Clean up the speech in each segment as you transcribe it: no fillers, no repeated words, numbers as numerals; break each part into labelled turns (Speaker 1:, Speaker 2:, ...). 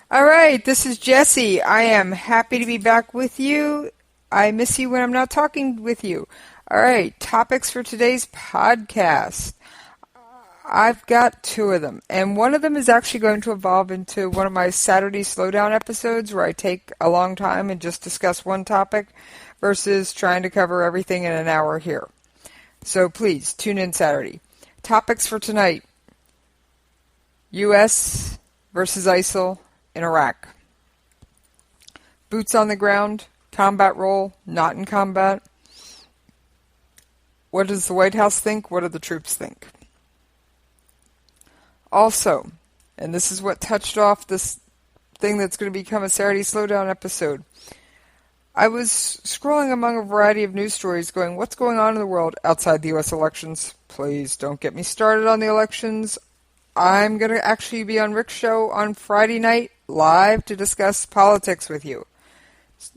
Speaker 1: All right, this is Jesse. I am happy to be back with you. I miss you when I'm not talking with you. All right, topics for today's podcast. I've got two of them, and one of them is actually going to evolve into one of my Saturday Slowdown episodes where I take a long time and just discuss one topic versus trying to cover everything in an hour here. So please, tune in Saturday. Topics for tonight. U.S. versus ISIL in Iraq. Boots on the ground, combat role, not in combat. What does the White House think? What do the troops think? Also, and this is what touched off this thing that's going to become a Saturday Slowdown episode, I was scrolling among a variety of news stories going, what's going on in the world outside the U.S. elections? Please don't get me started on the elections. I'm going to actually be on Rick's show on Friday night live to discuss politics with you.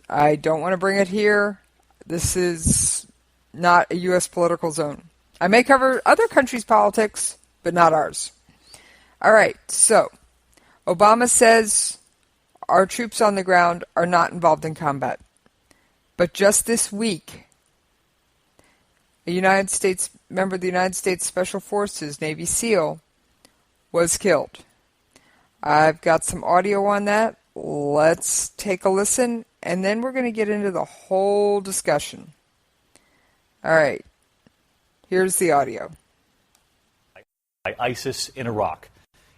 Speaker 1: I don't want to bring it here. This is not a U.S. political zone. I may cover other countries' politics, but not ours. All right, so Obama says our troops on the ground are not involved in combat. But just this week, a United States member of the United States Special Forces, Navy SEAL, was killed. I've got some audio on that. Let's take a listen, and then we're going to get into the whole discussion. All right. Here's the audio.
Speaker 2: By ISIS in Iraq.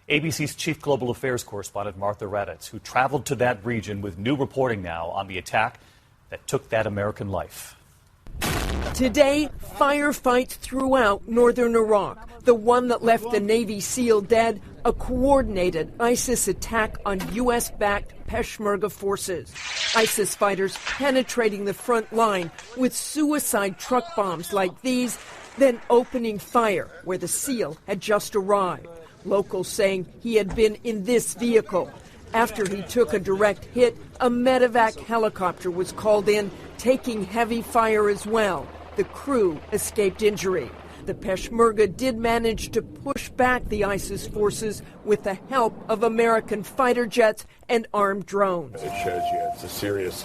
Speaker 2: ABC's chief global affairs correspondent Martha Raddatz, who traveled to that region with new reporting now on the attack that took that American life.
Speaker 3: Today, firefights throughout northern Iraq. The one that left the Navy SEAL dead, a coordinated ISIS attack on U.S.-backed Peshmerga forces. ISIS fighters penetrating the front line with suicide truck bombs like these, then opening fire where the SEAL had just arrived. Locals saying he had been in this vehicle. After he took a direct hit, a medevac helicopter was called in, taking heavy fire as well. The crew escaped injury. The Peshmerga did manage to push back the ISIS forces with the help of American fighter jets and armed drones.
Speaker 4: It shows you it's a serious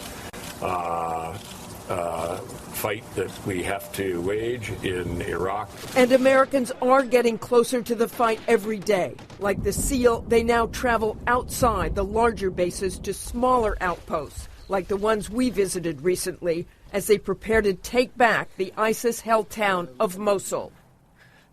Speaker 4: fight that we have to wage in Iraq.
Speaker 3: And Americans are getting closer to the fight every day. Like the SEAL, they now travel outside the larger bases to smaller outposts, like the ones we visited recently, as they prepare to take back the ISIS-held town of Mosul.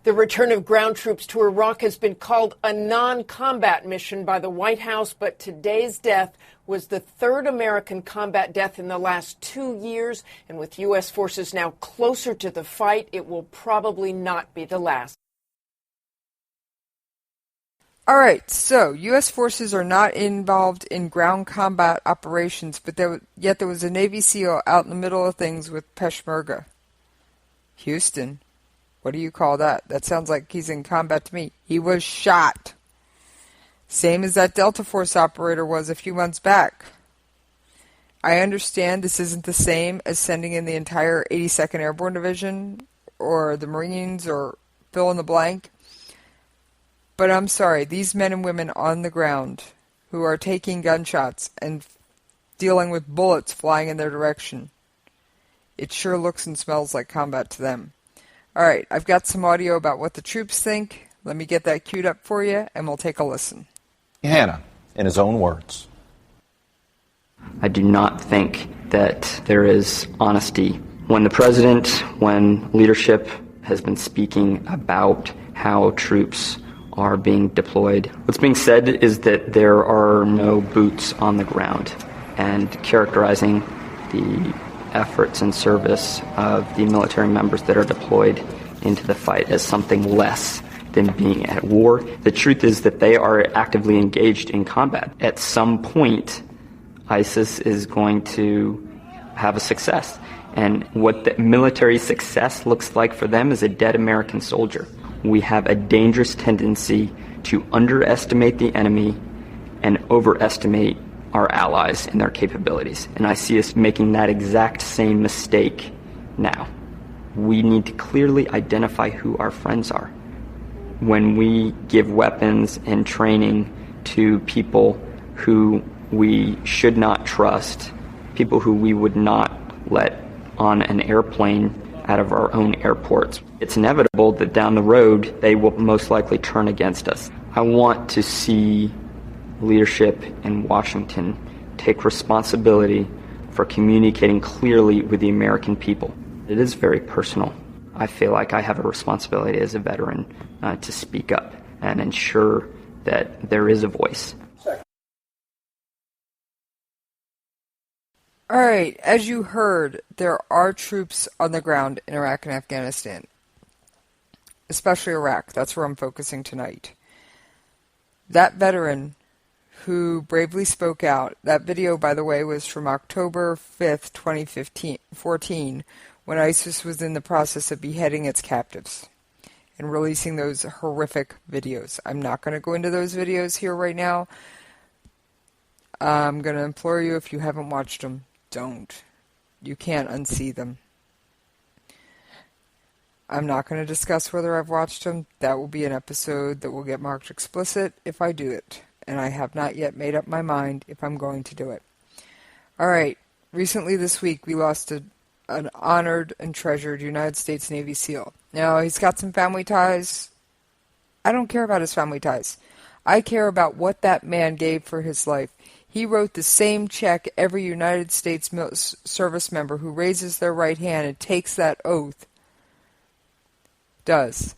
Speaker 3: The return of ground troops to Iraq has been called a non-combat mission by the White House, but today's death was the third American combat death in the last 2 years, and with U.S. forces now closer to the fight, it will probably not be the last.
Speaker 1: All right, so U.S. forces are not involved in ground combat operations, but yet there was a Navy SEAL out in the middle of things with Peshmerga. Houston, what do you call that? That sounds like he's in combat to me. He was shot. Same as that Delta Force operator was a few months back. I understand this isn't the same as sending in the entire 82nd Airborne Division or the Marines or fill in the blank. But I'm sorry, these men and women on the ground who are taking gunshots and dealing with bullets flying in their direction, it sure looks and smells like combat to them. All right, I've got some audio about what the troops think. Let me get that queued up for you, and we'll take a listen.
Speaker 5: Hannah, in his own words.
Speaker 6: I do not think that there is honesty when the president, when leadership has been speaking about how troops are being deployed. What's being said is that there are no boots on the ground, and characterizing the efforts and service of the military members that are deployed into the fight as something less than being at war. The truth is that they are actively engaged in combat. At some point, ISIS is going to have a success. And what the military success looks like for them is a dead American soldier. We have a dangerous tendency to underestimate the enemy and overestimate our allies and their capabilities. And I see us making that exact same mistake now. We need to clearly identify who our friends are. When we give weapons and training to people who we should not trust, people who we would not let on an airplane out of our own airports. It's inevitable that down the road they will most likely turn against us. I want to see leadership in Washington take responsibility for communicating clearly with the American people. It is very personal. I feel like I have a responsibility as a veteran to speak up and ensure that there is a voice.
Speaker 1: All right, as you heard, there are troops on the ground in Iraq and Afghanistan, especially Iraq. That's where I'm focusing tonight. That veteran who bravely spoke out, that video, by the way, was from October 5th, 2014, when ISIS was in the process of beheading its captives and releasing those horrific videos. I'm not going to go into those videos here right now. I'm going to implore you, if you haven't watched them, don't. You can't unsee them. I'm not going to discuss whether I've watched them. That will be an episode that will get marked explicit if I do it. And I have not yet made up my mind if I'm going to do it. All right. Recently this week, we lost an honored and treasured United States Navy SEAL. Now, he's got some family ties. I don't care about his family ties. I care about what that man gave for his life. He wrote the same check every United States service member who raises their right hand and takes that oath does.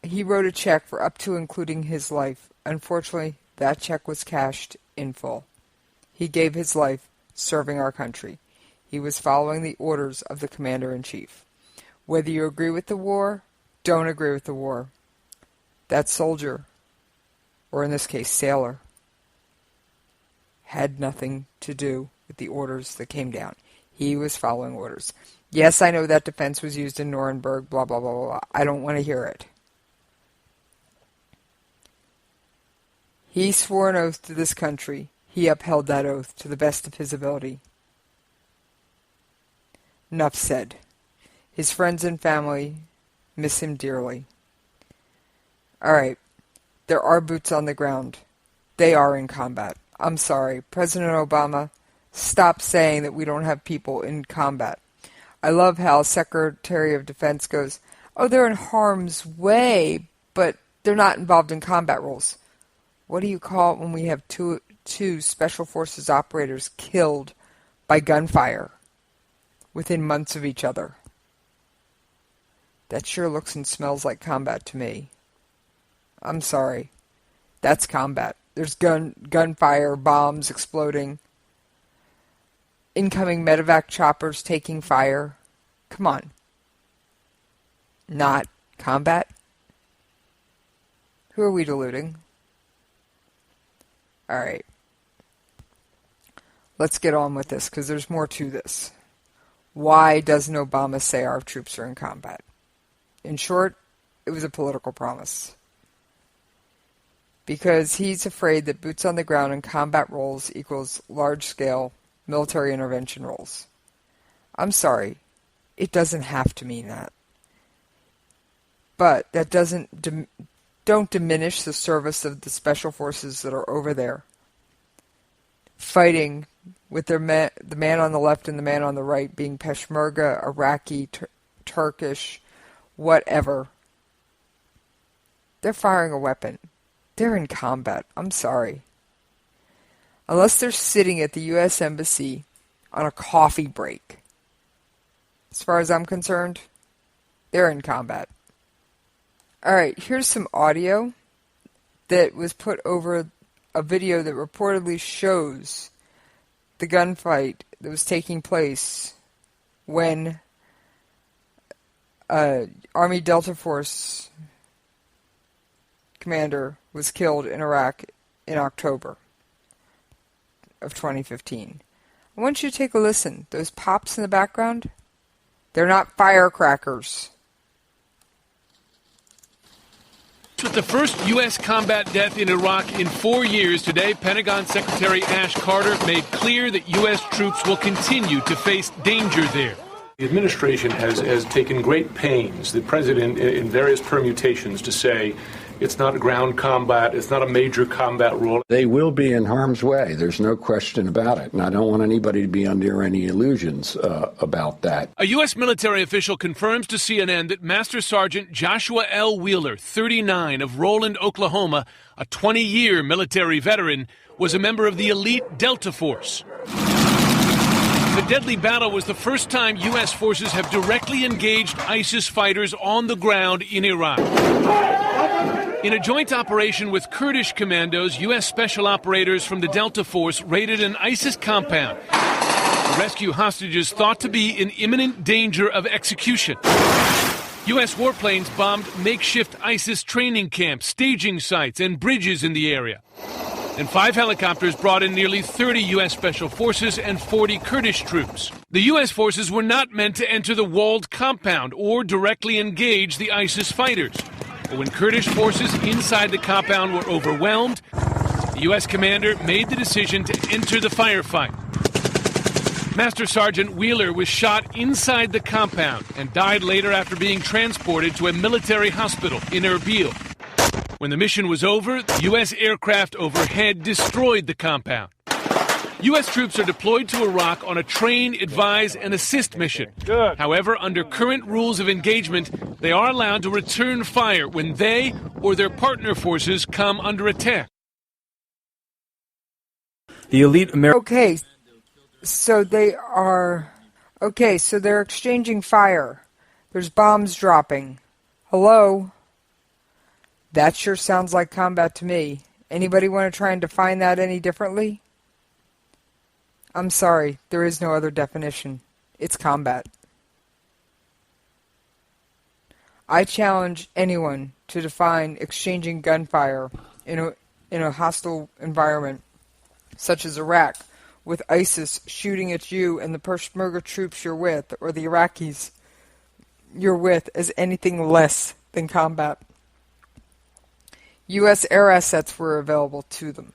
Speaker 1: He wrote a check for up to including his life. Unfortunately, that check was cashed in full. He gave his life serving our country. He was following the orders of the Commander-in-Chief. Whether you agree with the war, don't agree with the war, that soldier, or in this case sailor, had nothing to do with the orders that came down. He was following orders. Yes, I know that defense was used in Nuremberg, blah, blah, blah, blah, blah. I don't want to hear it. He swore an oath to this country. He upheld that oath to the best of his ability. Enough said. His friends and family miss him dearly. All right. There are boots on the ground. They are in combat. I'm sorry. President Obama, stop saying that we don't have people in combat. I love how Secretary of Defense goes, oh, they're in harm's way, but they're not involved in combat roles. What do you call it when we have two Special Forces operators killed by gunfire within months of each other? That sure looks and smells like combat to me. I'm sorry. That's combat. There's gunfire, bombs exploding, incoming medevac choppers taking fire. Come on. Not combat? Who are we deluding? All right. Let's get on with this, because there's more to this. Why doesn't Obama say our troops are in combat? In short, it was a political promise. Because he's afraid that boots on the ground in combat roles equals large-scale military intervention roles. I'm sorry. It doesn't have to mean that. But that don't diminish the service of the special forces that are over there, fighting with the man on the left and the man on the right being Peshmerga, Iraqi, Turkish, whatever. They're firing a weapon. They're in combat. I'm sorry. Unless they're sitting at the U.S. Embassy on a coffee break, as far as I'm concerned, they're in combat. All right, here's some audio that was put over a video that reportedly shows the gunfight that was taking place when Army Delta Force commander was killed in Iraq in October of 2015. I want you to take a listen. Those pops in the background, they're not firecrackers.
Speaker 7: With the first U.S. combat death in Iraq in 4 years today, Pentagon Secretary Ash Carter made clear that U.S. troops will continue to face danger there.
Speaker 4: The administration has taken great pains, the president in various permutations, to say It's not ground combat. It's not a major combat role.
Speaker 8: They will be in harm's way. There's no question about it. And I don't want anybody to be under any illusions about that.
Speaker 7: A U.S. military official confirms to CNN that Master Sergeant Joshua L. Wheeler, 39, of Roland, Oklahoma, a 20-year military veteran, was a member of the elite Delta Force. The deadly battle was the first time U.S. forces have directly engaged ISIS fighters on the ground in Iraq. In a joint operation with Kurdish commandos, U.S. special operators from the Delta Force raided an ISIS compound to rescue hostages thought to be in imminent danger of execution. U.S. warplanes bombed makeshift ISIS training camps, staging sites, and bridges in the area. And 5 helicopters brought in nearly 30 U.S. Special Forces and 40 Kurdish troops. The U.S. forces were not meant to enter the walled compound or directly engage the ISIS fighters. But when Kurdish forces inside the compound were overwhelmed, the U.S. commander made the decision to enter the firefight. Master Sergeant Wheeler was shot inside the compound and died later after being transported to a military hospital in Erbil. When the mission was over, the U.S. aircraft overhead destroyed the compound. U.S. troops are deployed to Iraq on a train, advise, and assist mission. Good. However, under current rules of engagement, they are allowed to return fire when they or their partner forces come under attack.
Speaker 9: The elite American...
Speaker 1: Okay, so they're exchanging fire. There's bombs dropping. Hello? That sure sounds like combat to me. Anybody want to try and define that any differently? I'm sorry, there is no other definition. It's combat. I challenge anyone to define exchanging gunfire in a hostile environment, such as Iraq, with ISIS shooting at you and the Peshmerga troops you're with, or the Iraqis you're with, as anything less than combat. U.S. air assets were available to them.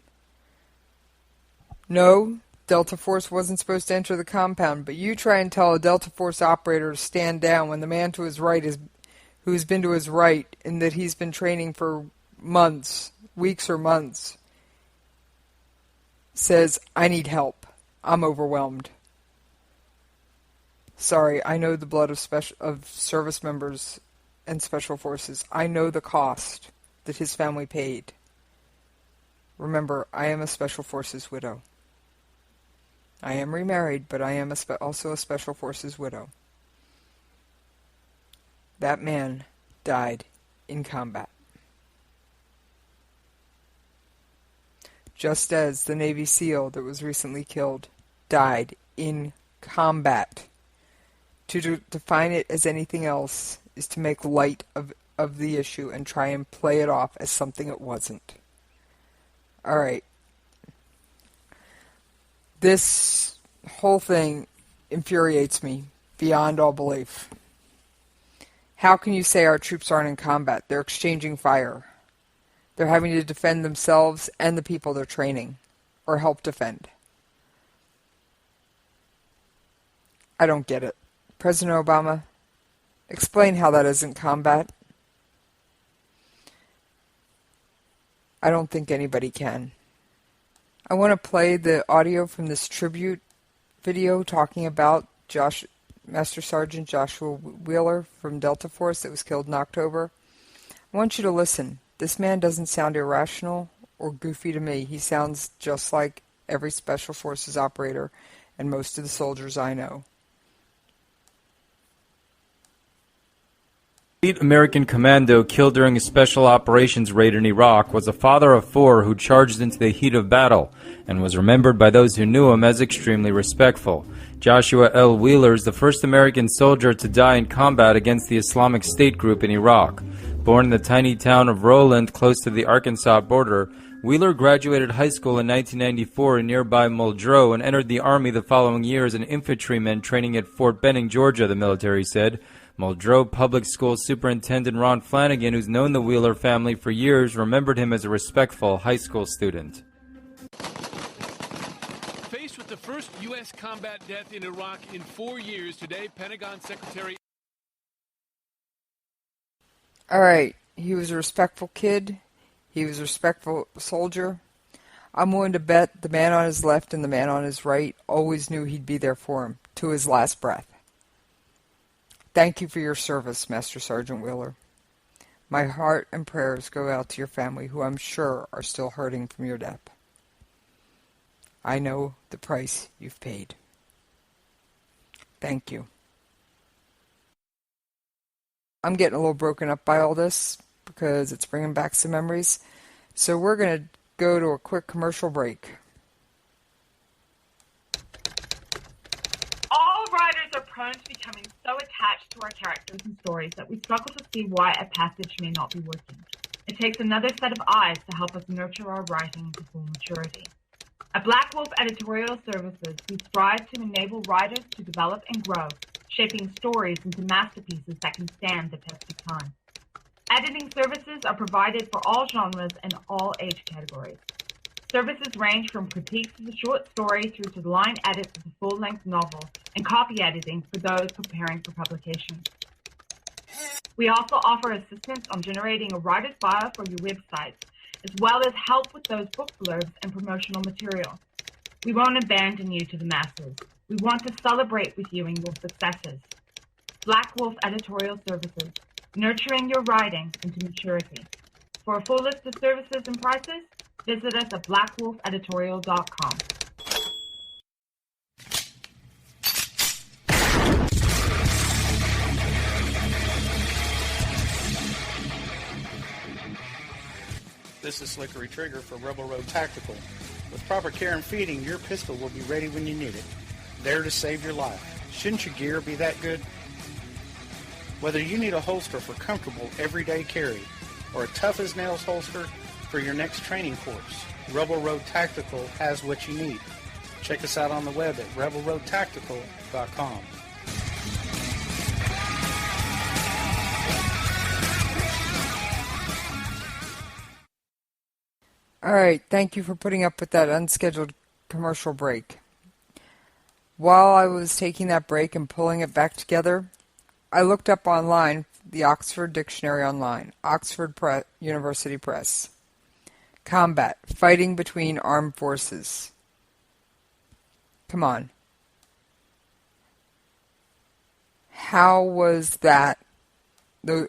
Speaker 1: No, Delta Force wasn't supposed to enter the compound, but you try and tell a Delta Force operator to stand down when the man to his right who's been to his right, and that he's been training for months, weeks or months, says, I need help. I'm overwhelmed. Sorry, I know the blood of service members and special forces. I know the cost that his family paid. Remember, I am a Special Forces widow. I am remarried, but I am also a Special Forces widow. That man died in combat. Just as the Navy SEAL that was recently killed died in combat. To define it as anything else is to make light of the issue and try and play it off as something it wasn't. Alright. This whole thing infuriates me beyond all belief. How can you say our troops aren't in combat? They're exchanging fire. They're having to defend themselves and the people they're training, or help defend. I don't get it. President Obama, explain how that isn't combat. I don't think anybody can. I want to play the audio from this tribute video talking about Master Sergeant Joshua Wheeler from Delta Force that was killed in October. I want you to listen. This man doesn't sound irrational or goofy to me. He sounds just like every Special Forces operator and most of the soldiers I know.
Speaker 9: American commando killed during a special operations raid in Iraq was a father of 4 who charged into the heat of battle and was remembered by those who knew him as extremely respectful. Joshua L. Wheeler is the first American soldier to die in combat against the Islamic State group in Iraq. Born in the tiny town of Roland, close to the Arkansas border, Wheeler graduated high school in 1994 in nearby Muldrow and entered the Army the following year as an infantryman training at Fort Benning, Georgia, the military said. Muldrow Public School Superintendent Ron Flanagan, who's known the Wheeler family for years, remembered him as a respectful high school student.
Speaker 7: Faced with the first U.S. combat death in Iraq in 4 years today, Pentagon Secretary...
Speaker 1: All right. he was a respectful kid. He was a respectful soldier. I'm willing to bet the man on his left and the man on his right always knew he'd be there for him, to his last breath. Thank you for your service, Master Sergeant Wheeler. My heart and prayers go out to your family, who I'm sure are still hurting from your death. I know the price you've paid. Thank you. I'm getting a little broken up by all this because it's bringing back some memories. So we're going to go to a quick commercial break.
Speaker 10: All writers are prone to becoming so attached to our characters and stories that we struggle to see why a passage may not be working. It takes another set of eyes to help us nurture our writing to full maturity. At Black Wolf Editorial Services, we strive to enable writers to develop and grow, shaping stories into masterpieces that can stand the test of time. Editing services are provided for all genres and all age categories. Services range from critiques of a short story through to the line edits of a full-length novel and copy editing for those preparing for publication. We also offer assistance on generating a writer's bio for your website, as well as help with those book blurbs and promotional material. We won't abandon you to the masses. We want to celebrate with you in your successes. Black Wolf Editorial Services, nurturing your writing into maturity. For a full list of services and prices, visit us at blackwolfeditorial.com.
Speaker 11: This is Slickery Trigger for Rebel Road Tactical. With proper care and feeding, your pistol will be ready when you need it. There to save your life. Shouldn't your gear be that good? Whether you need a holster for comfortable everyday carry or a tough-as-nails holster for your next training course, Rebel Road Tactical has what you need. Check us out on the web at rebelroadtactical.com.
Speaker 1: All right, thank you for putting up with that unscheduled commercial break. While I was taking that break and pulling it back together, I looked up online the Oxford Dictionary online, Oxford University Press. Combat, fighting between armed forces. Come on. How was that?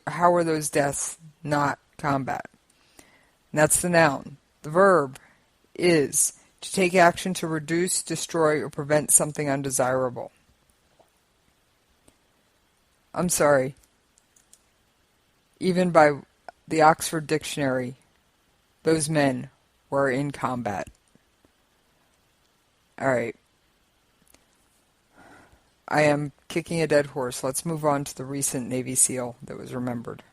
Speaker 1: How were those deaths not combat? And that's the noun. The verb is to take action to reduce, destroy, or prevent something undesirable. I'm sorry. Even by the Oxford Dictionary, those men were in combat. All right. I am kicking a dead horse. Let's move on to the recent Navy SEAL that was remembered.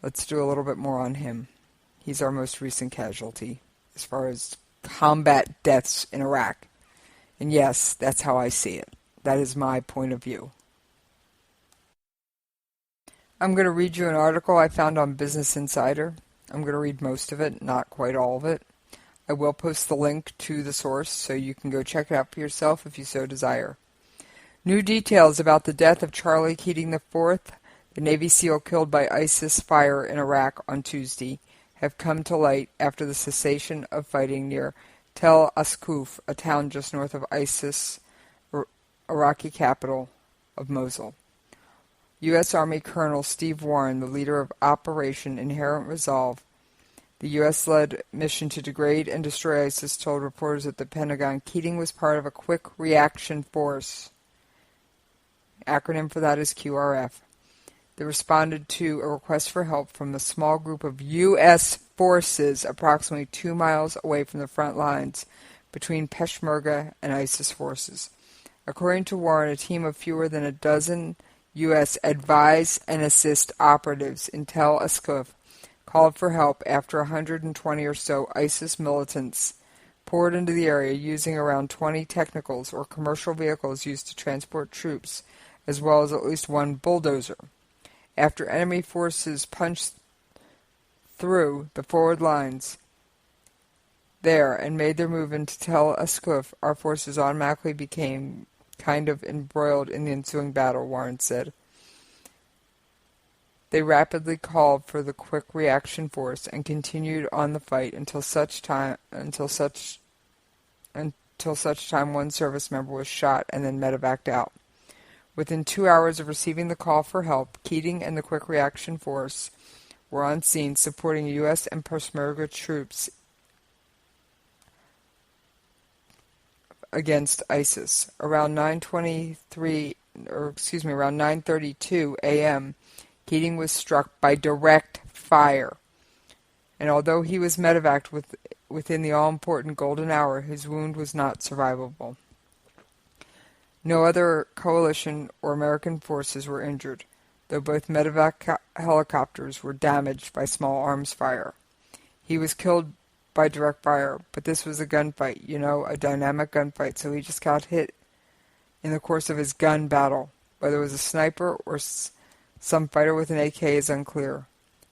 Speaker 1: Let's do a little bit more on him. He's our most recent casualty as far as combat deaths in Iraq. And yes, that's how I see it. That is my point of view. I'm going to read you an article I found on Business Insider. I'm going to read most of it, not quite all of it. I will post the link to the source so you can go check it out for yourself if you so desire. New details about the death of Charles Keating IV, the Navy SEAL killed by ISIS fire in Iraq on Tuesday, have come to light after the cessation of fighting near Tel Askuf, a town just north of ISIS' Iraqi capital of Mosul. U.S. Army Colonel Steve Warren, the leader of Operation Inherent Resolve, the U.S.-led mission to degrade and destroy ISIS, told reporters at the Pentagon Keating was part of a quick reaction force. Acronym for that is QRF. They responded to a request for help from a small group of U.S. forces approximately 2 miles away from the front lines between Peshmerga and ISIS forces. According to Warren, a team of fewer than a dozen U.S. advise and assist operatives in Tel Askuf called for help after 120 or so ISIS militants poured into the area using around 20 technicals or commercial vehicles used to transport troops, as well as at least one bulldozer. After enemy forces punched through the forward lines there and made their move into Tel Askuf, our forces automatically became kind of embroiled in the ensuing battle, Warren said. They rapidly called for the Quick Reaction Force and continued on the fight until such time one service member was shot and then medevaced out. Within 2 hours of receiving the call for help, Keating and the Quick Reaction Force were on scene supporting U.S. and Peshmerga troops against ISIS. Around 9:32 a.m., Keating was struck by direct fire, and although he was medevaced within the all-important golden hour, his wound was not survivable. No other coalition or American forces were injured, though both medevac helicopters were damaged by small arms fire. He was killed by direct fire, but this was a gunfight, a dynamic gunfight, so he just got hit in the course of his gun battle. Whether it was a sniper or some fighter with an AK is unclear.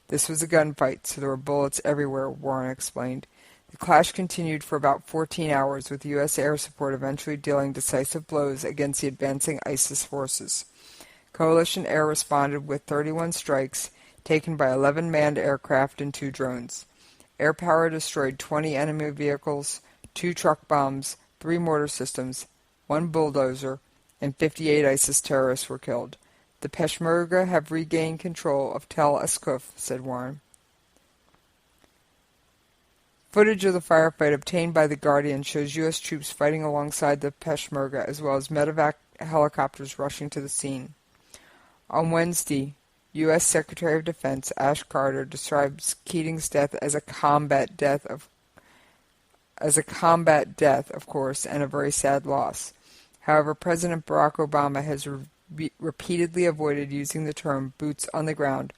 Speaker 1: This was a gunfight, so there were bullets everywhere, Warren explained. The clash continued for about 14 hours, with U.S. air support eventually dealing decisive blows against the advancing ISIS forces. Coalition air responded with 31 strikes, taken by 11 manned aircraft and 2 drones. Air power destroyed 20 enemy vehicles, 2 truck bombs, 3 mortar systems, 1 bulldozer, and 58 ISIS terrorists were killed. The Peshmerga have regained control of Tel Eskuf, said Warren. Footage of the firefight obtained by The Guardian shows U.S. troops fighting alongside the Peshmerga, as well as medevac helicopters rushing to the scene. On Wednesday, U.S. Secretary of Defense Ash Carter describes Keating's death as a combat death, of course, and a very sad loss. However, President Barack Obama has repeatedly avoided using the term boots on the ground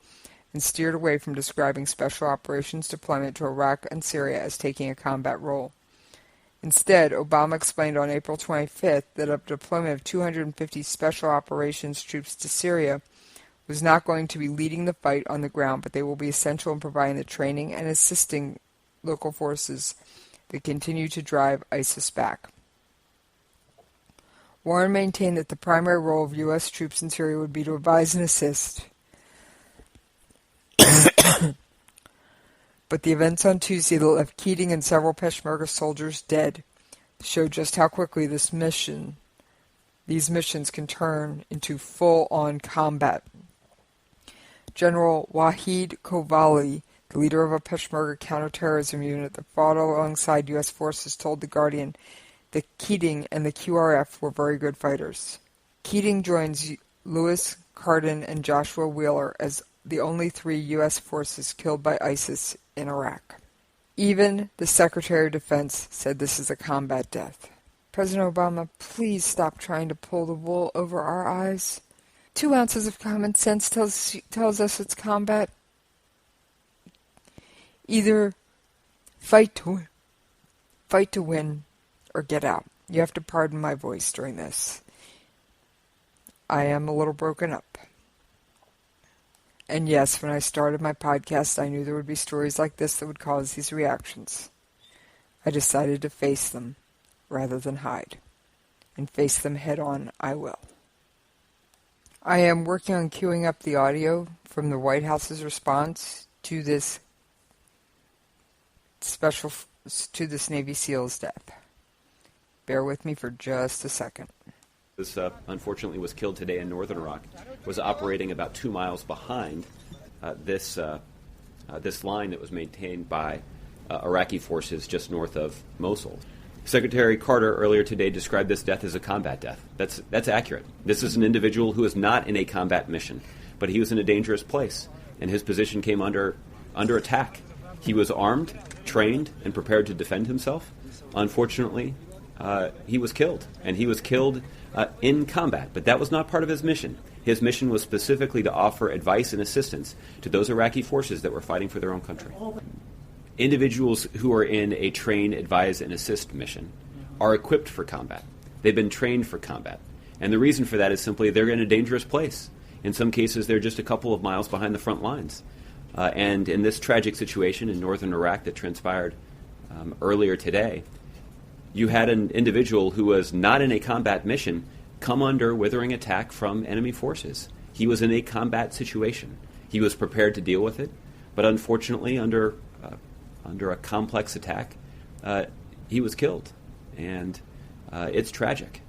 Speaker 1: and steered away from describing special operations deployment to Iraq and Syria as taking a combat role. Instead, Obama explained on April 25th that a deployment of 250 special operations troops to Syria was not going to be leading the fight on the ground, but they will be essential in providing the training and assisting local forces that continue to drive ISIS back. Warren maintained that the primary role of U.S. troops in Syria would be to advise and assist. But the events on Tuesday that left Keating and several Peshmerga soldiers dead showed just how quickly these missions can turn into full-on combat. General Wahid Kovali, the leader of a Peshmerga counterterrorism unit that fought alongside U.S. forces, told The Guardian that Keating and the QRF were very good fighters. Keating joins Lewis Cardin and Joshua Wheeler as the only 3 U.S. forces killed by ISIS in Iraq. Even the Secretary of Defense said this is a combat death. President Obama, please stop trying to pull the wool over our eyes. 2 ounces of common sense tells us it's combat. Either fight to win, or get out. You have to pardon my voice during this. I am a little broken up. And yes, when I started my podcast, I knew there would be stories like this that would cause these reactions. I decided to face them rather than hide. And face them head on, I will. I am working on queuing up the audio from the White House's response to this Navy SEAL's death. Bear with me for just a second.
Speaker 12: This unfortunately was killed today in northern Iraq, was operating about 2 miles behind this line that was maintained by Iraqi forces just north of Mosul. Secretary Carter earlier today described this death as a combat death. That's accurate. This is an individual who is not in a combat mission, but he was in a dangerous place, and his position came under attack. He was armed, trained, and prepared to defend himself. Unfortunately, he was killed, and he was killed in combat, but that was not part of his mission. His mission was specifically to offer advice and assistance to those Iraqi forces that were fighting for their own country. Individuals who are in a train, advise, and assist mission are equipped for combat. They've been trained for combat. And the reason for that is simply they're in a dangerous place. In some cases, they're just a couple of miles behind the front lines. And in this tragic situation in northern Iraq that transpired earlier today, you had an individual who was not in a combat mission come under withering attack from enemy forces. He was in a combat situation. He was prepared to deal with it, but unfortunately, under a complex attack, he was killed, and it's tragic.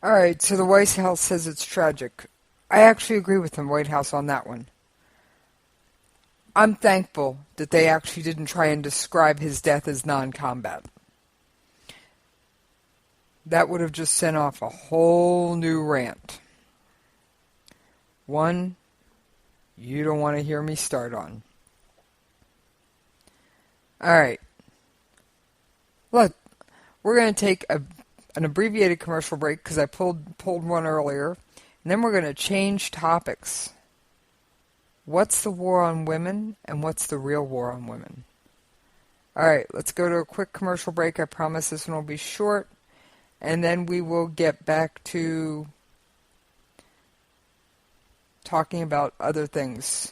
Speaker 1: All right, so the White House says it's tragic. I actually agree with the White House on that one. I'm thankful that they actually didn't try and describe his death as non-combat. That would have just sent off a whole new rant. One you don't want to hear me start on. All right. Look, we're going to take an abbreviated commercial break because I pulled one earlier, and then we're going to change topics. What's the war on women, and what's the real war on women? All right, let's go to a quick commercial break. I promise this one will be short, and then we will get back to talking about other things.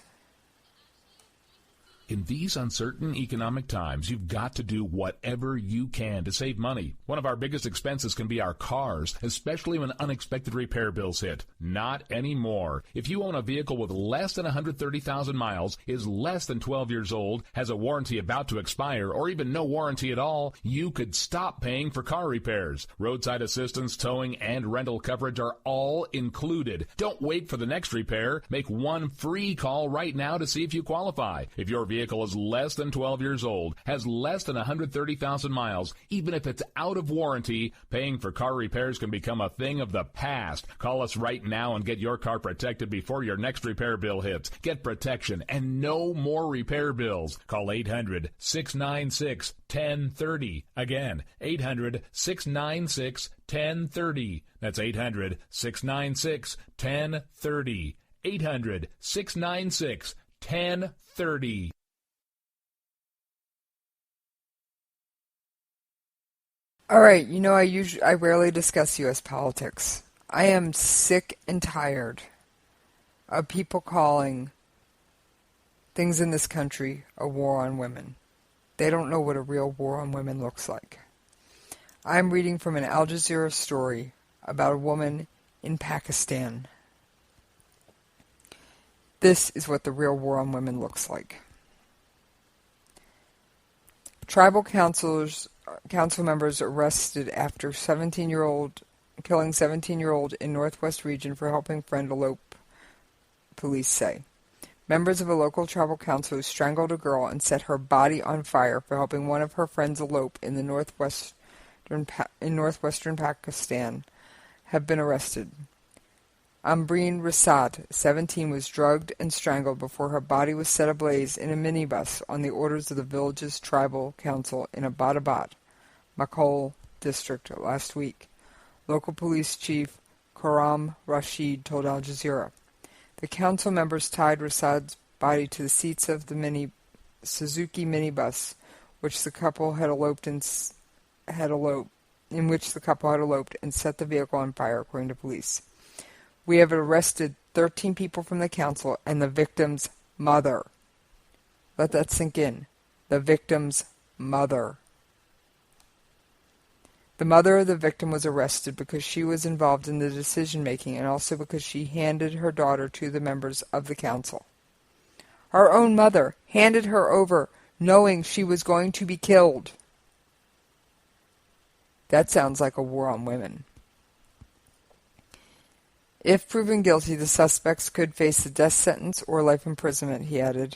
Speaker 13: In these uncertain economic times, you've got to do whatever you can to save money. One of our biggest expenses can be our cars, especially when unexpected repair bills hit. Not anymore. If you own a vehicle with less than 130,000 miles, is less than 12 years old, has a warranty about to expire, or even no warranty at all, you could stop paying for car repairs. Roadside assistance, towing, and rental coverage are all included. Don't wait for the next repair. Make one free call right now to see if you qualify. If your vehicle is less than 12 years old, has less than 130,000 miles, even if it's out of warranty, paying for car repairs can become a thing of the past. Call us right now and get your car protected before your next repair bill hits. Get protection and no more repair bills. Call 800-696-1030. Again, 800-696-1030. That's 800-696-1030. 800-696-1030.
Speaker 1: All right, you know I rarely discuss U.S. politics. I am sick and tired of people calling things in this country a war on women. They don't know what a real war on women looks like. I'm reading from an Al Jazeera story about a woman in Pakistan. This is what the real war on women looks like. Tribal council members arrested after killing 17-year-old in Northwest region for helping friend elope, police say. Members of a local tribal council who strangled a girl and set her body on fire for helping one of her friends elope in northwestern Pakistan have been arrested. Ambreen Rasad, 17, was drugged and strangled before her body was set ablaze in a minibus on the orders of the village's tribal council in Abbottabad, Makol district last week. Local police chief Khurram Rashid told Al Jazeera. The council members tied Rasad's body to the seats of the Suzuki minibus, which the couple had eloped and set the vehicle on fire, according to police. We have arrested 13 people from the council and the victim's mother. Let that sink in. The victim's mother. The mother of the victim was arrested because she was involved in the decision-making and also because she handed her daughter to the members of the council. Her own mother handed her over knowing she was going to be killed. That sounds like a war on women. If proven guilty, the suspects could face a death sentence or life imprisonment, he added.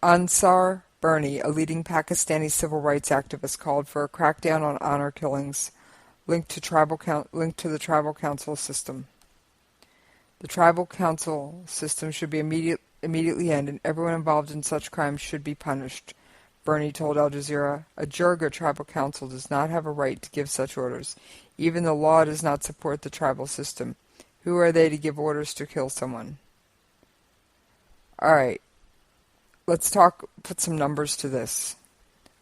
Speaker 1: Ansar Bernie, a leading Pakistani civil rights activist, called for a crackdown on honor killings linked to the tribal council system. The tribal council system should be immediately end, and everyone involved in such crimes should be punished, Bernie told Al Jazeera. A Jirga tribal council does not have a right to give such orders. Even the law does not support the tribal system. Who are they to give orders to kill someone? Alright, let's put some numbers to this.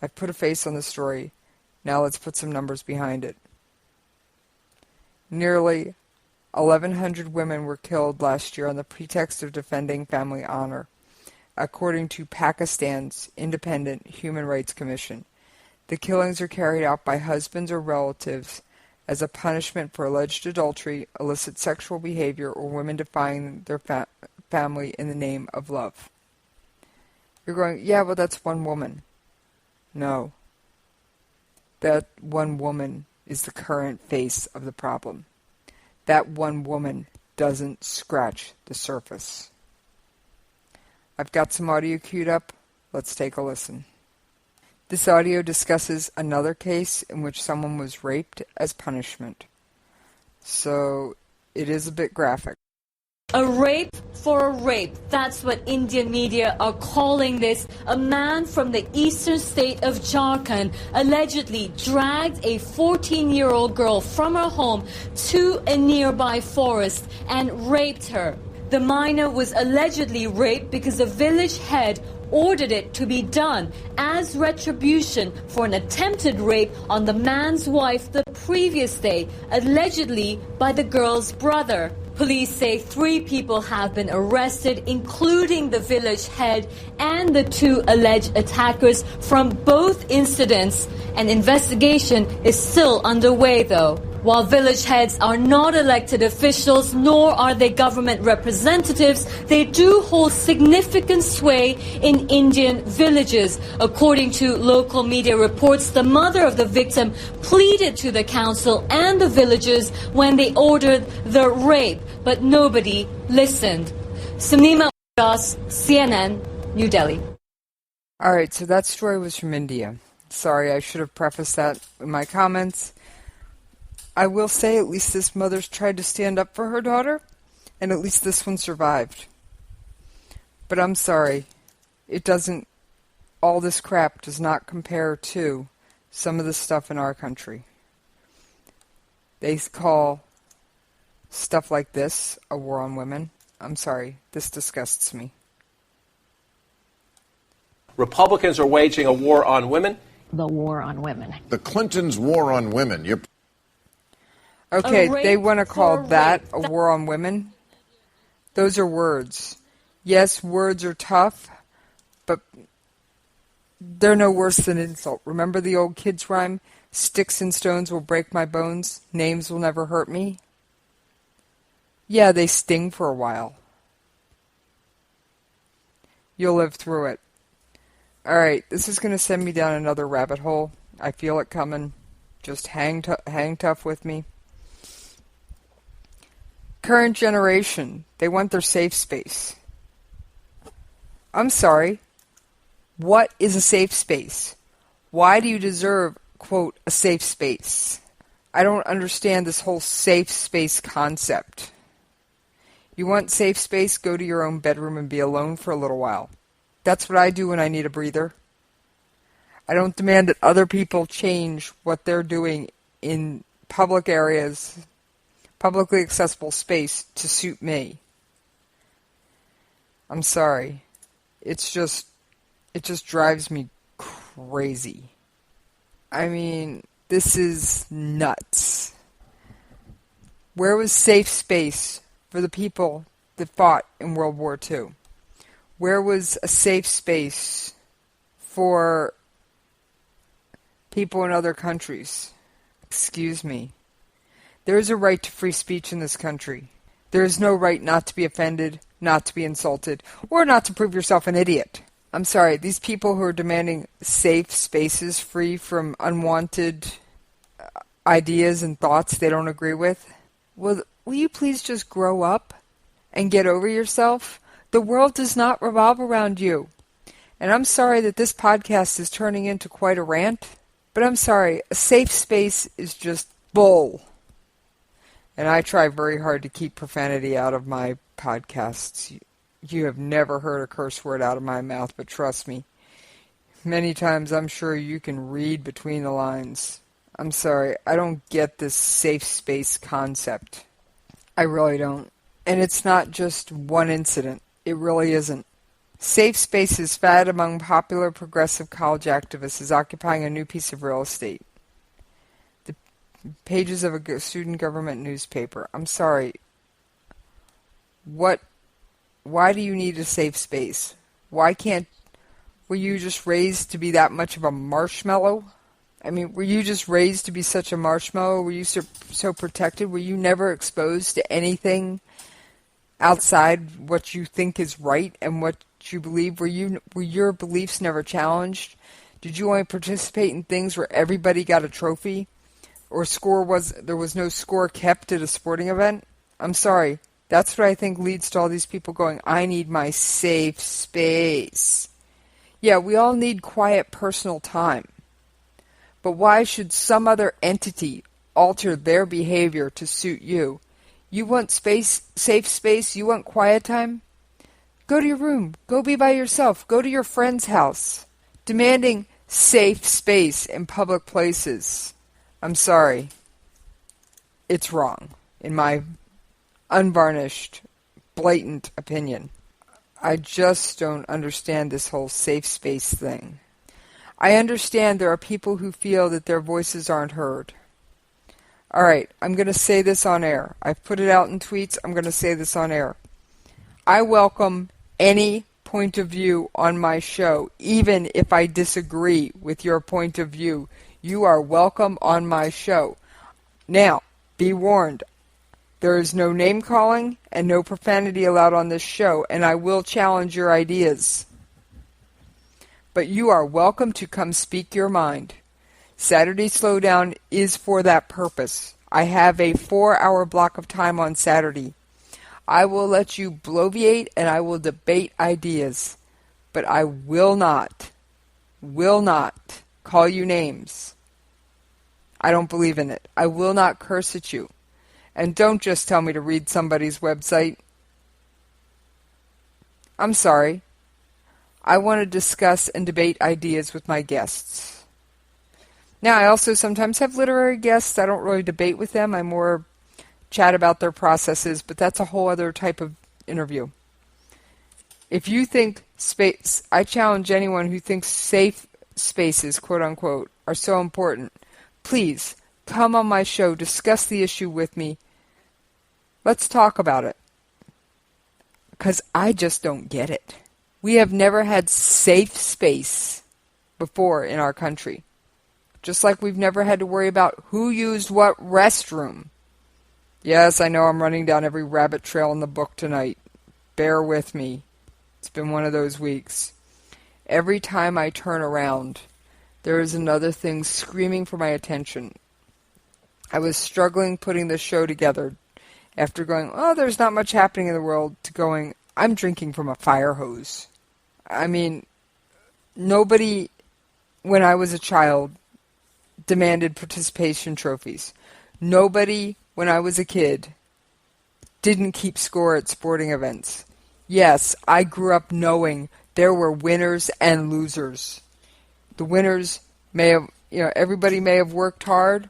Speaker 1: I've put a face on the story. Now let's put some numbers behind it. Nearly 1,100 women were killed last year on the pretext of defending family honor, according to Pakistan's Independent Human Rights Commission. The killings are carried out by husbands or relatives as a punishment for alleged adultery, illicit sexual behavior, or women defying their family in the name of love. You're going, yeah, well, that's one woman. No. That one woman is the current face of the problem. That one woman doesn't scratch the surface. I've got some audio queued up. Let's take a listen. This audio discusses another case in which someone was raped as punishment. So it is a bit graphic.
Speaker 14: A rape for a rape. That's what Indian media are calling this. A man from the eastern state of Jharkhand allegedly dragged a 14-year-old girl from her home to a nearby forest and raped her. The minor was allegedly raped because the village head ordered it to be done as retribution for an attempted rape on the man's wife the previous day, allegedly by the girl's brother. Police say 3 people have been arrested, including the village head and the 2 alleged attackers from both incidents. An investigation is still underway, though. While village heads are not elected officials, nor are they government representatives, they do hold significant sway in Indian villages. According to local media reports, the mother of the victim pleaded to the council and the villagers when they ordered the rape, but nobody listened. Samnima Das, CNN, New Delhi.
Speaker 1: All right, so that story was from India. Sorry, I should have prefaced that in my comments. I will say at least this mother's tried to stand up for her daughter, and at least this one survived. But I'm sorry, all this crap does not compare to some of the stuff in our country. They call stuff like this a war on women. I'm sorry, this disgusts me.
Speaker 15: Republicans are waging a war on women.
Speaker 16: The war on women.
Speaker 5: The Clintons' war on women.
Speaker 1: Okay, they want to call that a war on women? Those are words. Yes, words are tough, but they're no worse than insult. Remember the old kids' rhyme? Sticks and stones will break my bones, names will never hurt me? Yeah, they sting for a while. You'll live through it. Alright, this is going to send me down another rabbit hole. I feel it coming. Just hang tough with me. Current generation, they want their safe space. I'm sorry. What is a safe space? Why do you deserve, quote, a safe space? I don't understand this whole safe space concept. You want safe space? Go to your own bedroom and be alone for a little while. That's what I do when I need a breather. I don't demand that other people change what they're doing in public areas, publicly accessible space to suit me. I'm sorry. It just drives me crazy. I mean, this is nuts. Where was safe space for the people that fought in World War II? Where was a safe space for people in other countries? Excuse me. There is a right to free speech in this country. There is no right not to be offended, not to be insulted, or not to prove yourself an idiot. I'm sorry, these people who are demanding safe spaces free from unwanted ideas and thoughts they don't agree with, will you please just grow up and get over yourself? The world does not revolve around you. And I'm sorry that this podcast is turning into quite a rant, but I'm sorry, a safe space is just bull. And I try very hard to keep profanity out of my podcasts. You have never heard a curse word out of my mouth, but trust me, many times I'm sure you can read between the lines. I'm sorry, I don't get this safe space concept. I really don't. And it's not just one incident. It really isn't. Safe spaces fad among popular progressive college activists is occupying a new piece of real estate. The pages of a student government newspaper. I'm sorry. Why do you need a safe space? Were you just raised to be that much of a marshmallow? I mean, were you just raised to be such a marshmallow? Were you so protected? Were you never exposed to anything outside what you think is right and what you believe? Were your beliefs never challenged? Did you only participate in things where everybody got a trophy? Or there was no score kept at a sporting event? I'm sorry. That's what I think leads to all these people going, I need my safe space. Yeah, we all need quiet personal time. But why should some other entity alter their behavior to suit you? You want safe space? You want quiet time? Go to your room. Go be by yourself. Go to your friend's house. Demanding safe space in public places. I'm sorry. It's wrong, in my unvarnished, blatant opinion. I just don't understand this whole safe space thing. I understand there are people who feel that their voices aren't heard. All right, I'm going to say this on air. I've put it out in tweets. I'm going to say this on air. I welcome any point of view on my show, even if I disagree with your point of view. You are welcome on my show. Now, be warned. There is no name-calling and no profanity allowed on this show, and I will challenge your ideas. But you are welcome to come speak your mind. Saturday Slowdown is for that purpose. I have a 4-hour block of time on Saturday. I will let you bloviate and I will debate ideas. But I will not call you names. I don't believe in it. I will not curse at you. And don't just tell me to read somebody's website. I'm sorry. I want to discuss and debate ideas with my guests. Now, I also sometimes have literary guests. I don't really debate with them. I more chat about their processes, but that's a whole other type of interview. If you think space, I challenge anyone who thinks safe spaces, quote unquote, are so important. Please come on my show, discuss the issue with me. Let's talk about it. Because I just don't get it. We have never had safe space before in our country. Just like we've never had to worry about who used what restroom. Yes, I know I'm running down every rabbit trail in the book tonight. Bear with me. It's been one of those weeks. Every time I turn around, there is another thing screaming for my attention. I was struggling putting this show together after going, oh, there's not much happening in the world, to going, I'm drinking from a fire hose. I mean, nobody, when I was a child, demanded participation trophies. Nobody, when I was a kid, didn't keep score at sporting events. Yes, I grew up knowing there were winners and losers. The winners may have, everybody may have worked hard,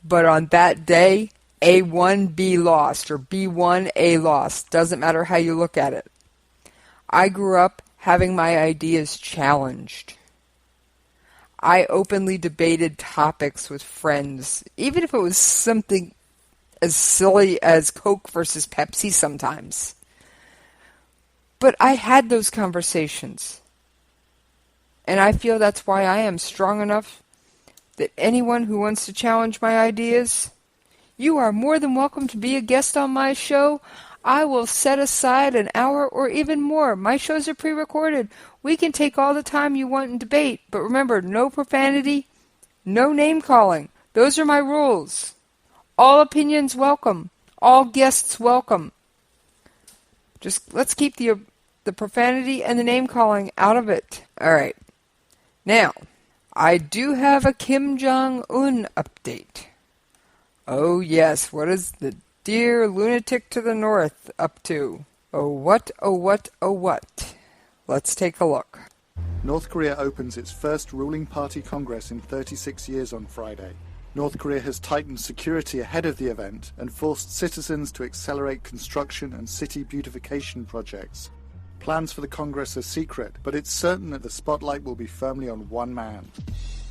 Speaker 1: but on that day, A won, B lost, or B won, A lost. Doesn't matter how you look at it. I grew up having my ideas challenged. I openly debated topics with friends, even if it was something as silly as Coke versus Pepsi sometimes. But I had those conversations. And I feel that's why I am strong enough that anyone who wants to challenge my ideas, you are more than welcome to be a guest on my show. I will set aside an hour or even more. My shows are pre-recorded. We can take all the time you want in debate. But remember, no profanity, no name-calling. Those are my rules. All opinions welcome. All guests welcome. Just let's keep the profanity and the name-calling out of it. All right. Now, I do have a Kim Jong-un update. Oh, yes. What is the dear lunatic to the north up to? Oh, what, oh, what, oh, what? Let's take a look.
Speaker 16: North Korea opens its first ruling party congress in 36 years on Friday. North Korea has tightened security ahead of the event and forced citizens to accelerate construction and city beautification projects. Plans for the Congress are secret, but it's certain that the spotlight will be firmly on one man,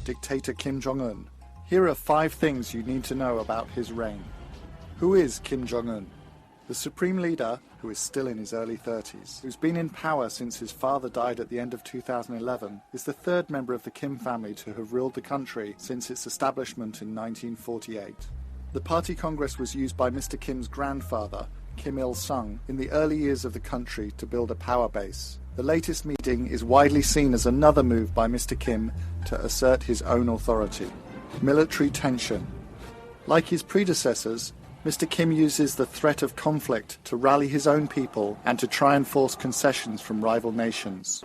Speaker 16: dictator Kim Jong-un. Here are 5 things you need to know about his reign. Who is Kim Jong-un? The Supreme Leader, who is still in his early 30s, who's been in power since his father died at the end of 2011, is the third member of the Kim family to have ruled the country since its establishment in 1948. The party congress was used by Mr. Kim's grandfather, Kim Il-sung, in the early years of the country to build a power base. The latest meeting is widely seen as another move by Mr. Kim to assert his own authority. Military tension. Like his predecessors, Mr. Kim uses the threat of conflict to rally his own people and to try and force concessions from rival nations.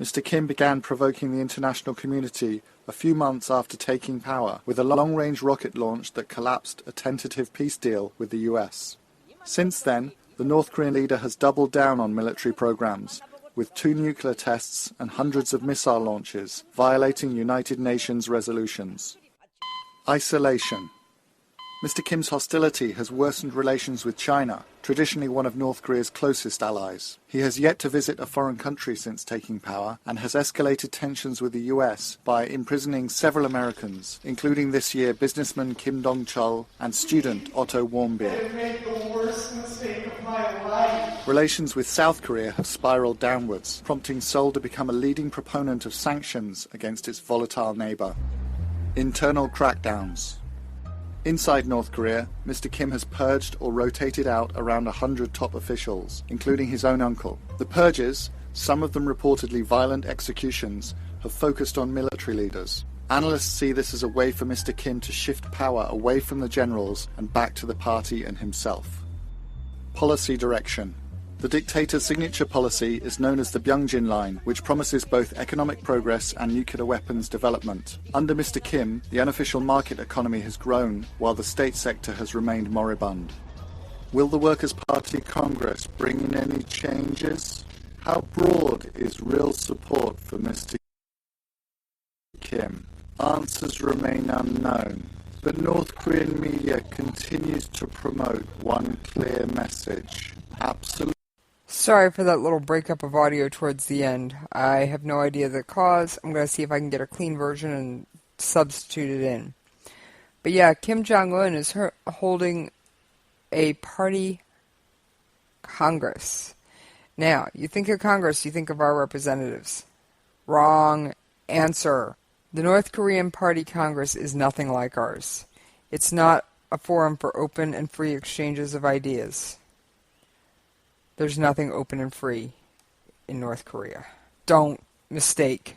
Speaker 16: Mr. Kim began provoking the international community a few months after taking power with a long-range rocket launch that collapsed a tentative peace deal with the US. Since then, the North Korean leader has doubled down on military programs, with 2 nuclear tests and hundreds of missile launches, violating United Nations resolutions. Isolation. Mr. Kim's hostility has worsened relations with China, traditionally one of North Korea's closest allies. He has yet to visit a foreign country since taking power and has escalated tensions with the US by imprisoning several Americans, including this year businessman Kim Dong-chul and student Otto Warmbier.
Speaker 17: Made the worst mistake of my life.
Speaker 16: Relations with South Korea have spiraled downwards, prompting Seoul to become a leading proponent of sanctions against its volatile neighbor. Internal crackdowns. Inside North Korea, Mr. Kim has purged or rotated out around 100 top officials, including his own uncle. The purges, some of them reportedly violent executions, have focused on military leaders. Analysts see this as a way for Mr. Kim to shift power away from the generals and back to the party and himself. Policy direction. The dictator's signature policy is known as the Byungjin Line, which promises both economic progress and nuclear weapons development. Under Mr. Kim, the unofficial market economy has grown, while the state sector has remained moribund. Will the Workers' Party Congress bring in any changes? How broad is real support for Mr. Kim? Answers remain unknown, but North Korean media continues to promote one clear message. Absolutely.
Speaker 1: Sorry for that little breakup of audio towards the end. I have no idea the cause. I'm going to see if I can get a clean version and substitute it in. But yeah, Kim Jong-un is holding a party congress. Now, you think of Congress, you think of our representatives. Wrong answer. The North Korean Party Congress is nothing like ours. It's not a forum for open and free exchanges of ideas. There's nothing open and free in North Korea. Don't mistake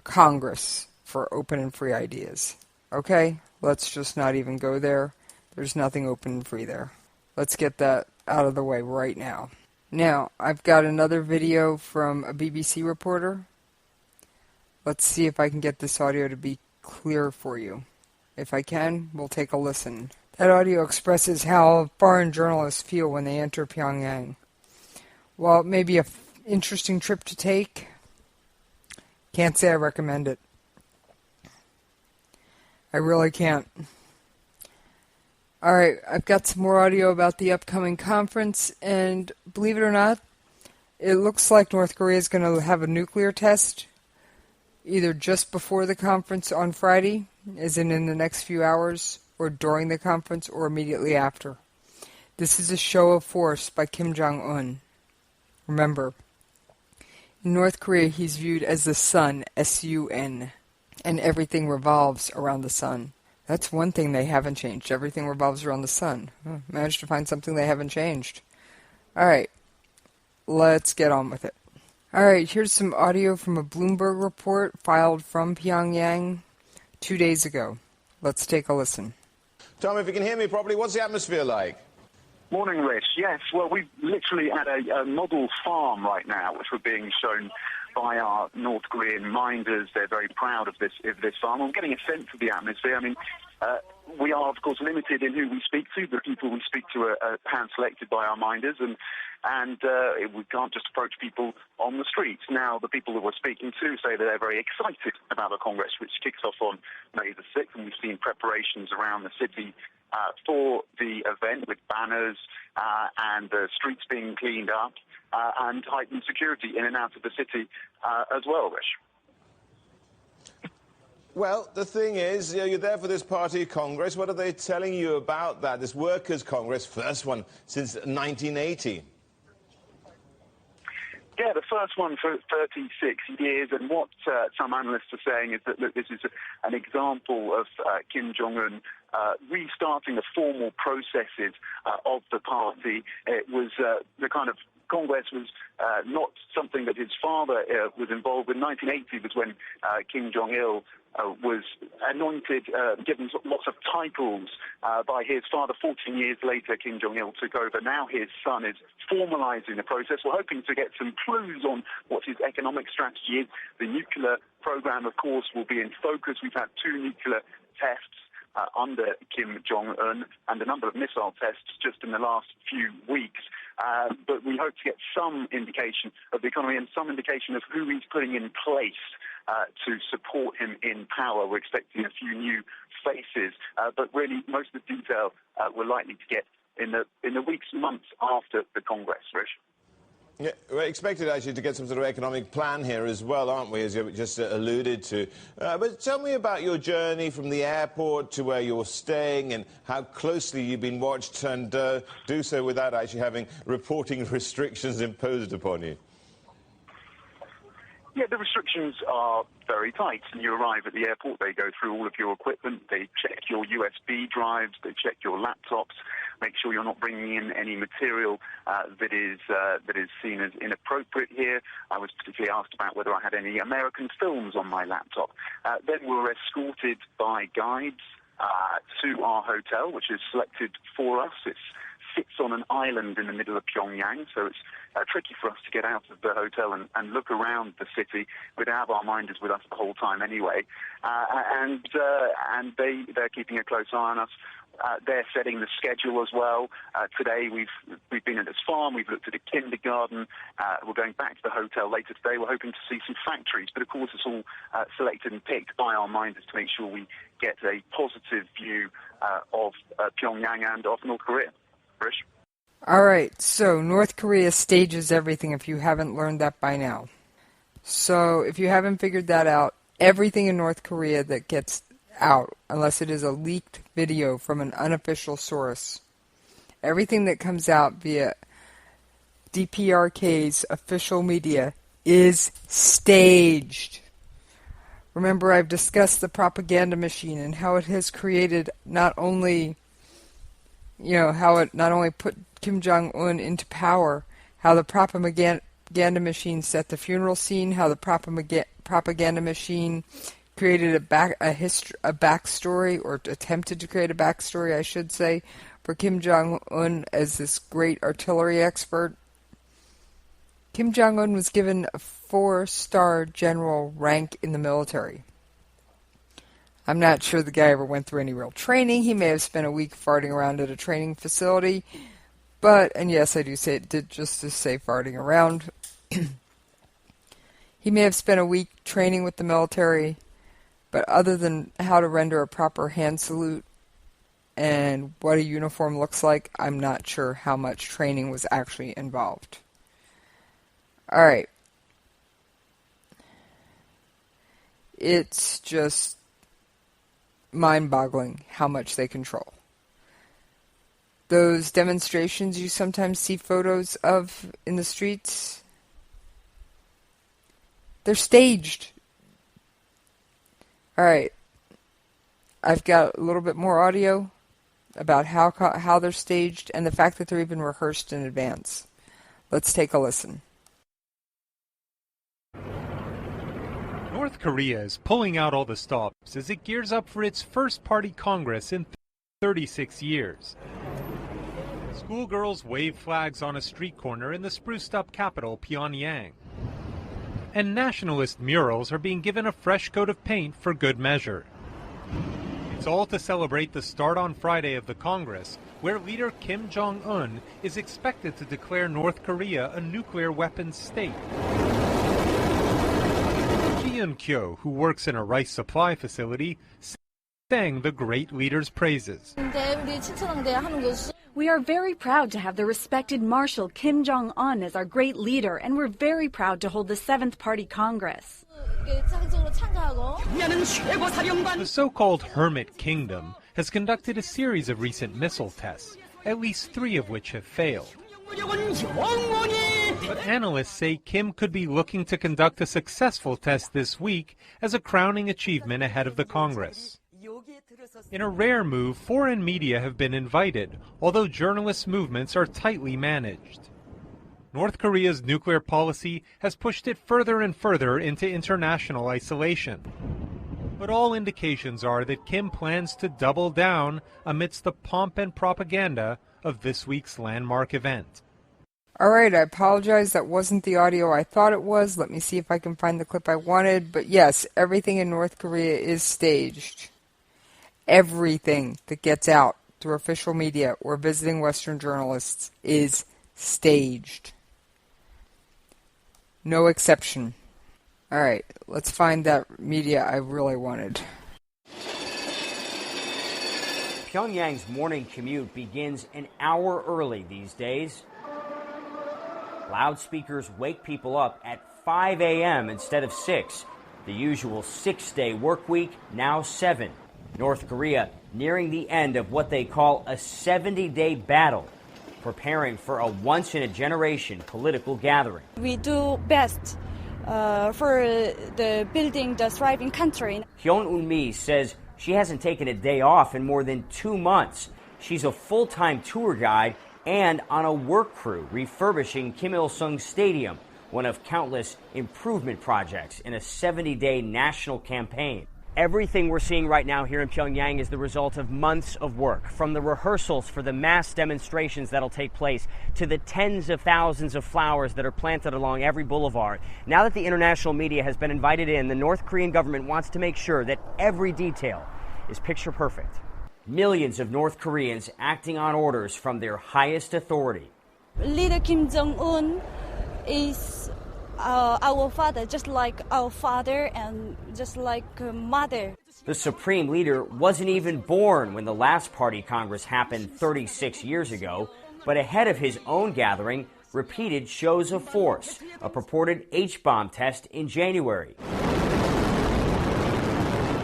Speaker 1: Congress for open and free ideas. Okay? Let's just not even go there. There's nothing open and free there. Let's get that out of the way right now. Now, I've got another video from a BBC reporter. Let's see if I can get this audio to be clear for you. If I can, we'll take a listen. That audio expresses how foreign journalists feel when they enter Pyongyang. Well, it may be an interesting trip to take. Can't say I recommend it. I really can't. Alright, I've got some more audio about the upcoming conference, and believe it or not, it looks like North Korea is going to have a nuclear test, either just before the conference on Friday, as in the next few hours, or during the conference, or immediately after. This is a show of force by Kim Jong-un. Remember, in North Korea he's viewed as the sun, S-U-N, and everything revolves around the sun. That's one thing they haven't changed. Everything revolves around the sun. Managed to find something they haven't changed. Alright, let's get on with it. Alright, here's some audio from a Bloomberg report filed from Pyongyang 2 days ago. Let's take a listen.
Speaker 18: Tom, if you can hear me properly, what's the atmosphere like?
Speaker 19: Morning, Rich. Yes, well, we've literally at a model farm right now, which we're being shown by our North Korean minders. They're very proud of this farm. We're getting a sense of the atmosphere. I mean, we are, of course, limited in who we speak to. The people we speak to are hand-selected by our minders, and we can't just approach people on the streets. Now, the people that we're speaking to say that they're very excited about the Congress, which kicks off on May the 6th, and we've seen preparations around the city for the event with banners and the streets being cleaned up and heightened security in and out of the city as well, Rich.
Speaker 18: Well, the thing is, you're there for this party congress. What are they telling you about that? This workers' congress, first one since 1980.
Speaker 19: Yeah, the first one for 36 years, and what some analysts are saying is that this is an example of Kim Jong-un restarting the formal processes of the party. It was the kind of Congress was not something that his father was involved with. 1980 was when Kim Jong-il was anointed, given lots of titles by his father. 14 years later, Kim Jong-il took over. Now his son is formalizing the process. We're hoping to get some clues on what his economic strategy is. The nuclear program, of course, will be in focus. We've had 2 nuclear tests under Kim Jong-un and a number of missile tests just in the last few weeks. But we hope to get some indication of the economy and some indication of who he's putting in place to support him in power. We're expecting a few new faces, but really most of the detail we're likely to get in the weeks and months after the Congress, Rich.
Speaker 18: Yeah, we're expected actually to get some sort of economic plan here as well, aren't we, as you just alluded to. But tell me about your journey from the airport to where you're staying and how closely you've been watched, and do so without actually having reporting restrictions imposed upon you.
Speaker 19: Yeah, the restrictions are very tight. When you arrive at the airport, they go through all of your equipment, they check your USB drives, they check your laptops, make sure you're not bringing in any material that is seen as inappropriate here. I was particularly asked about whether I had any American films on my laptop. Then we were escorted by guides to our hotel, which is selected for us. It sits on an island in the middle of Pyongyang, so it's tricky for us to get out of the hotel and look around the city. We'd have our minders with us the whole time anyway. And they're keeping a close eye on us. They're setting the schedule as well. Today we've been at this farm, we've looked at a kindergarten, we're going back to the hotel later today. We're hoping to see some factories, but of course it's all selected and picked by our minders to make sure we get a positive view of Pyongyang and of North Korea. Rich?
Speaker 1: All right, so North Korea stages everything, if you haven't learned that by now. So if you haven't figured that out, everything in North Korea that gets out, unless it is a leaked video from an unofficial source, everything that comes out via DPRK's official media is staged. Remember, I've discussed the propaganda machine and how it has created how it not only put Kim Jong-un into power, how the propaganda machine set the funeral scene, how the propaganda machine created a backstory, or attempted to create a backstory, I should say, for Kim Jong-un as this great artillery expert. Kim Jong-un was given a 4-star general rank in the military. I'm not sure the guy ever went through any real training. He may have spent a week farting around at a training facility. And yes, I do say it did just to say farting around. He may have spent a week training with the military, but other than how to render a proper hand salute and what a uniform looks like, I'm not sure how much training was actually involved. All right. It's just mind-boggling how much they control. Those demonstrations you sometimes see photos of in the streets, they're staged. All right. I've got a little bit more audio about how they're staged and the fact that they're even rehearsed in advance. Let's take a listen.
Speaker 20: North Korea is pulling out all the stops as it gears up for its first party congress in 36 years. Schoolgirls wave flags on a street corner in the spruced-up capital, Pyongyang. And nationalist murals are being given a fresh coat of paint for good measure. It's all to celebrate the start on Friday of the Congress, where leader Kim Jong-un is expected to declare North Korea a nuclear weapons state. Ji-eun-kyo, who works in a rice supply facility, sang the great leader's praises.
Speaker 21: We are very proud to have the respected Marshal Kim Jong-un as our great leader, and we're very proud to hold the 7th Party Congress.
Speaker 20: The so-called Hermit Kingdom has conducted a series of recent missile tests, at least 3 of which have failed. But analysts say Kim could be looking to conduct a successful test this week as a crowning achievement ahead of the Congress. In a rare move, foreign media have been invited, although journalists' movements are tightly managed. North Korea's nuclear policy has pushed it further and further into international isolation. But all indications are that Kim plans to double down amidst the pomp and propaganda of this week's landmark event.
Speaker 1: All right, I apologize. That wasn't the audio I thought it was. Let me see if I can find the clip I wanted. But yes, everything in North Korea is staged. Everything that gets out through official media or visiting Western journalists is staged. No exception. All right, let's find that media I really wanted.
Speaker 2: Pyongyang's morning commute begins an hour early these days. Loudspeakers wake people up at 5 a.m. instead of 6. The usual 6-day work week, now 7. North Korea nearing the end of what they call a 70-day battle, preparing for a once-in-a-generation political gathering.
Speaker 21: We do best for the building the thriving country.
Speaker 2: Hyun Un-mi says she hasn't taken a day off in more than 2 months. She's a full-time tour guide and on a work crew refurbishing Kim Il-sung Stadium, one of countless improvement projects in a 70-day national campaign. Everything we're seeing right now here in Pyongyang is the result of months of work, from the rehearsals for the mass demonstrations that'll take place to the tens of thousands of flowers that are planted along every boulevard. Now that the international media has been invited in, the North Korean government wants to make sure that every detail is picture perfect. Millions of North Koreans acting on orders from their highest authority.
Speaker 21: Leader Kim Jong-un is our father, just like our father and just like mother.
Speaker 2: The supreme leader wasn't even born when the last party Congress happened 36 years ago, but ahead of his own gathering, repeated shows of force, a purported H-bomb test in January,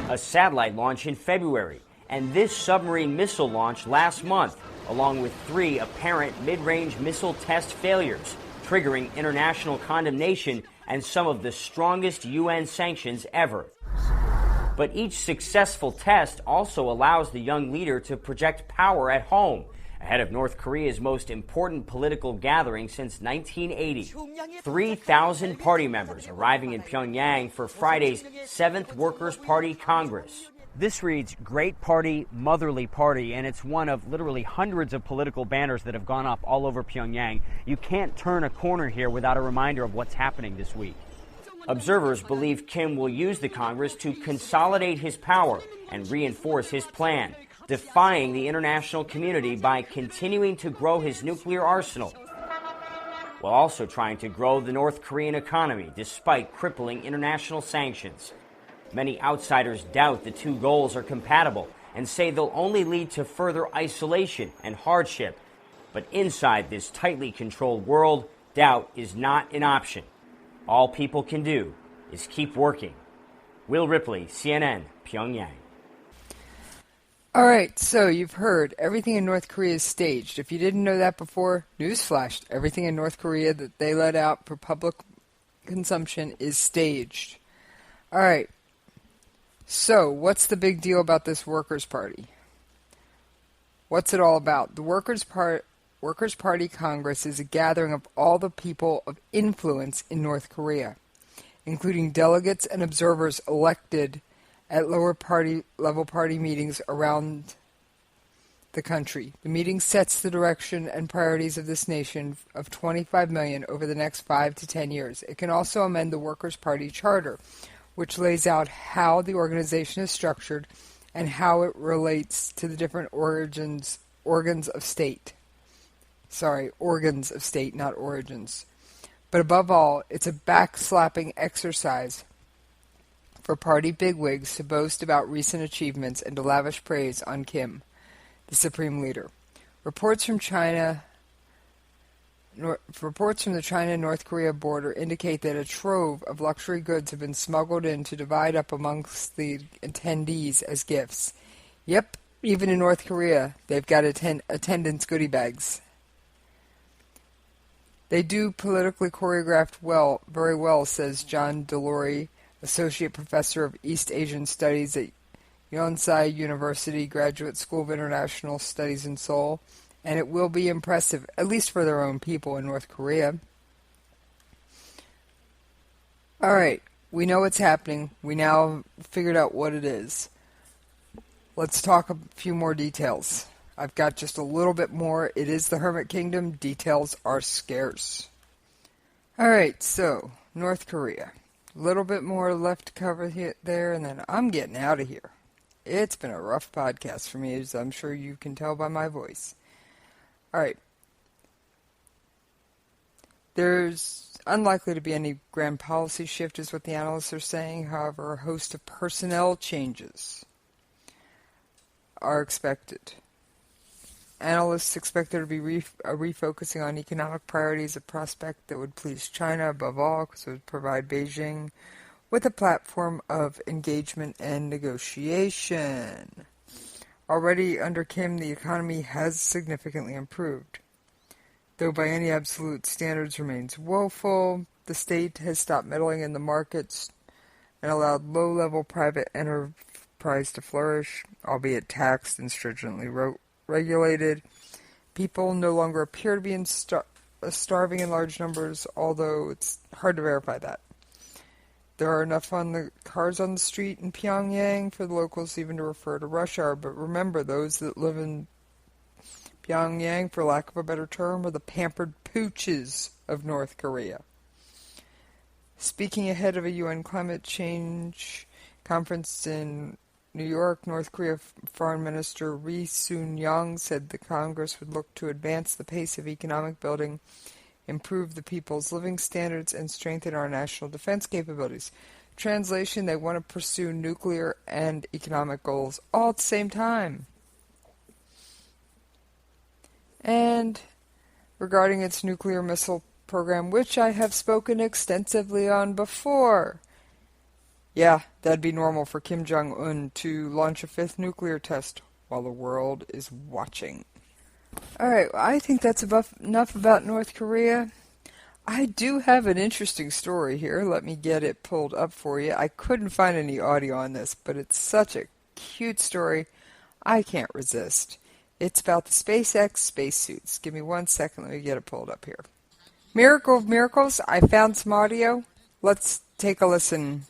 Speaker 2: a satellite launch in February, and this submarine missile launch last month, along with 3 apparent mid-range missile test failures, triggering international condemnation and some of the strongest UN sanctions ever. But each successful test also allows the young leader to project power at home, ahead of North Korea's most important political gathering since 1980. 3,000 party members arriving in Pyongyang for Friday's 7th Workers' Party Congress. This reads, "Great Party, Motherly Party," and it's one of literally hundreds of political banners that have gone up all over Pyongyang. You can't turn a corner here without a reminder of what's happening this week. Observers believe Kim will use the Congress to consolidate his power and reinforce his plan, defying the international community by continuing to grow his nuclear arsenal, while also trying to grow the North Korean economy despite crippling international sanctions. Many outsiders doubt the 2 goals are compatible and say they'll only lead to further isolation and hardship. But inside this tightly controlled world, doubt is not an option. All people can do is keep working. Will Ripley, CNN, Pyongyang.
Speaker 1: All right, so you've heard everything in North Korea is staged. If you didn't know that before, newsflash, everything in North Korea that they let out for public consumption is staged. All right. So, what's the big deal about this Workers' Party? What's it all about? The Workers' Party Congress is a gathering of all the people of influence in North Korea, including delegates and observers elected at lower level party meetings around the country. The meeting sets the direction and priorities of this nation of 25 million over the next 5 to 10 years. It can also amend the Workers' Party charter, which lays out how the organization is structured and how it relates to the different organs of state. Sorry, organs of state, not origins. But above all, it's a backslapping exercise for party bigwigs to boast about recent achievements and to lavish praise on Kim, the supreme leader. Reports from China reports from the China-North Korea border indicate that a trove of luxury goods have been smuggled in to divide up amongst the attendees as gifts. Yep, even in North Korea, they've got attendance goodie bags. They do politically choreographed very well, says John Delory, Associate Professor of East Asian Studies at Yonsei University Graduate School of International Studies in Seoul, and it will be impressive, at least for their own people in North Korea. Alright, we know what's happening. We now figured out what it is. Let's talk a few more details. I've got just a little bit more. It is the Hermit Kingdom. Details are scarce. Alright, so, North Korea. A little bit more left to cover there, and then I'm getting out of here. It's been a rough podcast for me, as I'm sure you can tell by my voice. Alright. There's unlikely to be any grand policy shift, is what the analysts are saying. However, a host of personnel changes are expected. Analysts expect there to be a refocusing on economic priorities, a prospect that would please China above all, because it would provide Beijing with a platform of engagement and negotiation. Already under Kim, the economy has significantly improved. Though by any absolute standards remains woeful, the state has stopped meddling in the markets and allowed low-level private enterprise to flourish, albeit taxed and stringently regulated. People no longer appear to be starving in large numbers, although it's hard to verify that. There are enough cars on the street in Pyongyang for the locals even to refer to rush hour, but remember, those that live in Pyongyang, for lack of a better term, are the pampered pooches of North Korea. Speaking ahead of a UN climate change conference in New York, North Korea Foreign Minister Ri Sun-young said the Congress would look to advance the pace of economic building, improve the people's living standards, and strengthen our national defense capabilities. Translation, they want to pursue nuclear and economic goals all at the same time. And regarding its nuclear missile program, which I have spoken extensively on before, yeah, that'd be normal for Kim Jong-un to launch a 5th nuclear test while the world is watching. Alright, I think that's enough about North Korea. I do have an interesting story here. Let me get it pulled up for you. I couldn't find any audio on this, but it's such a cute story, I can't resist. It's about the SpaceX spacesuits. Give me 1 second, let me get it pulled up here. Miracle of miracles, I found some audio. Let's take a listen.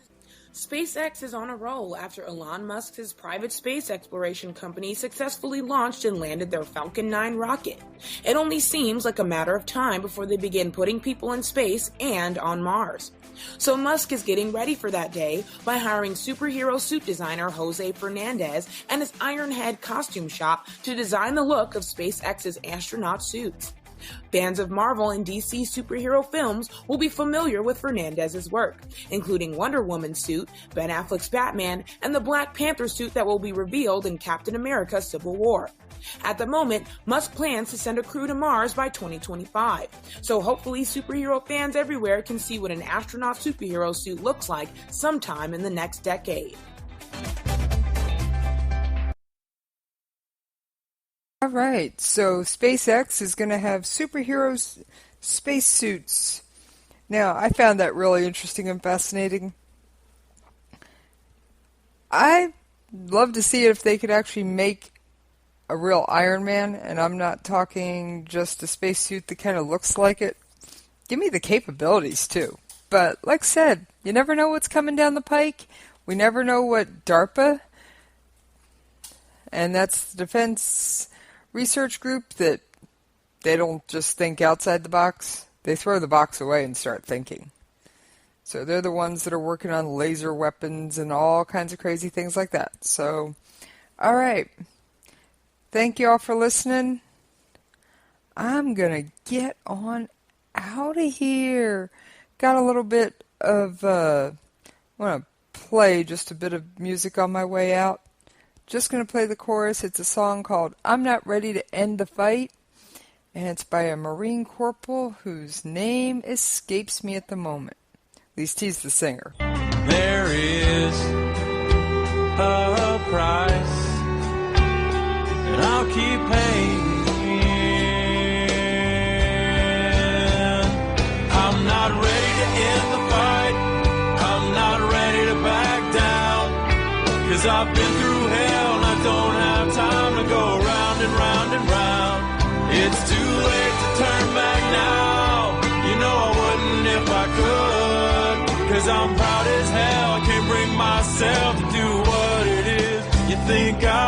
Speaker 3: SpaceX is on a roll after Elon Musk's private space exploration company successfully launched and landed their Falcon 9 rocket. It only seems like a matter of time before they begin putting people in space and on Mars. So Musk is getting ready for that day by hiring superhero suit designer Jose Fernandez and his Ironhead costume shop to design the look of SpaceX's astronaut suits. Fans of Marvel and DC superhero films will be familiar with Fernandez's work, including Wonder Woman's suit, Ben Affleck's Batman, and the Black Panther suit that will be revealed in Captain America: Civil War. At the moment, Musk plans to send a crew to Mars by 2025, so hopefully superhero fans everywhere can see what an astronaut superhero suit looks like sometime in the next decade.
Speaker 1: Alright, so SpaceX is going to have superhero spacesuits. Now, I found that really interesting and fascinating. I'd love to see if they could actually make a real Iron Man, and I'm not talking just a spacesuit that kind of looks like it. Give me the capabilities, too. But, like I said, you never know what's coming down the pike. We never know what DARPA, and that's the Defense Research Group, that they don't just think outside the box. They throw the box away and start thinking. So they're the ones that are working on laser weapons and all kinds of crazy things like that. So, alright. Thank you all for listening. I'm going to get on out of here. Got a little bit of, I want to play just a bit of music on my way out. Just going to play the chorus. It's a song called I'm Not Ready to End the Fight. And it's by a Marine corporal whose name escapes me at the moment. At least he's the singer.
Speaker 6: There is a price, and I'll keep paying. I'm not ready to end the fight. I'm not ready to back down. 'Cause I've been through hell and I don't have time to go round and round and round. It's too late to turn back now. You know I wouldn't if I could. 'Cause I'm proud as hell. I can't bring myself to do what it is you think I